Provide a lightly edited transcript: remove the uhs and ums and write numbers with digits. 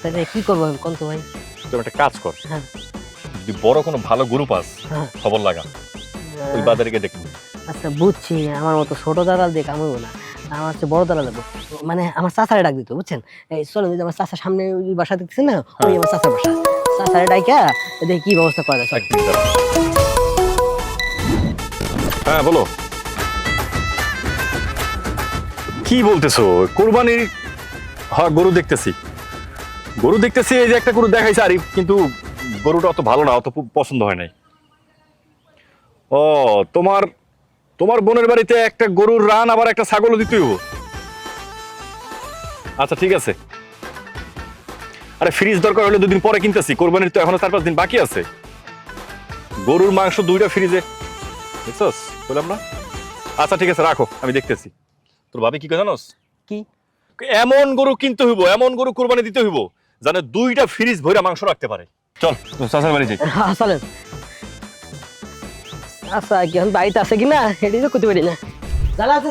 তাহলে কি করবো আমি কোন তো ভাই? তুমি একটা কাজ কর, হ্যাঁ যদি বড় কোনো ভালো গরু পাস হ্যাঁ। খবর লাগা, ওই বাজারে গিয়ে দেখবি। আচ্ছা বুঝছি, আমার মতো ছোট দালাল দিয়ে কামাবো না, আমার হচ্ছে বড় দালাল লাগবো। মানে আমার চাচারে ডাক দিত বুঝছেন, এই চলো যদি আমার চাচার সামনে ওই বাসা দেখতেছেন না, ওই আমার চাচার বাসা, চাচারে ডাইকা দেখি কি ব্যবস্থা করা যায়। চল। এক মিনিট দাঁড়া। হ্যাঁ বলো, কি বলতেছো? কোরবানির? হ্যাঁ গরু দেখতেছি, গরু দেখতেছি। এই যে একটা গরু দেখাইছে আরিফ, কিন্তু গরুটা অত ভালো না, অত পছন্দ হয় নাই। ও, তোমার তোমার বোনের বাড়িতে একটা গরুর রান আবার একটা ছাগলও দিতে হইব। আচ্ছা ঠিক আছে। আরে ফ্রিজ দরকার হলে 2 দিন পরে কিনতেছি, কোরবানির তো এখনো 4-5 দিন বাকি আছে। গরুর মাংস 2টা ফ্রিজে, বুঝছস? বললাম না। আচ্ছা ঠিক আছে, রাখো, আমি দেখতেছি। তোর ভাবি কি কয় জানোস? কি? এমন গরু কিনতে হইব, এমন গরু কোরবানি দিতে হইব জানে 2টা ফ্রিজ ভরে মাংস রাখতে পারে। চল চাচার বাড়ি যাই। হ্যাঁ চলেন। আচ্ছা কি এখন বাড়িতে আছে কিনা এটাই তো করতে পারি না। দাদা আছে?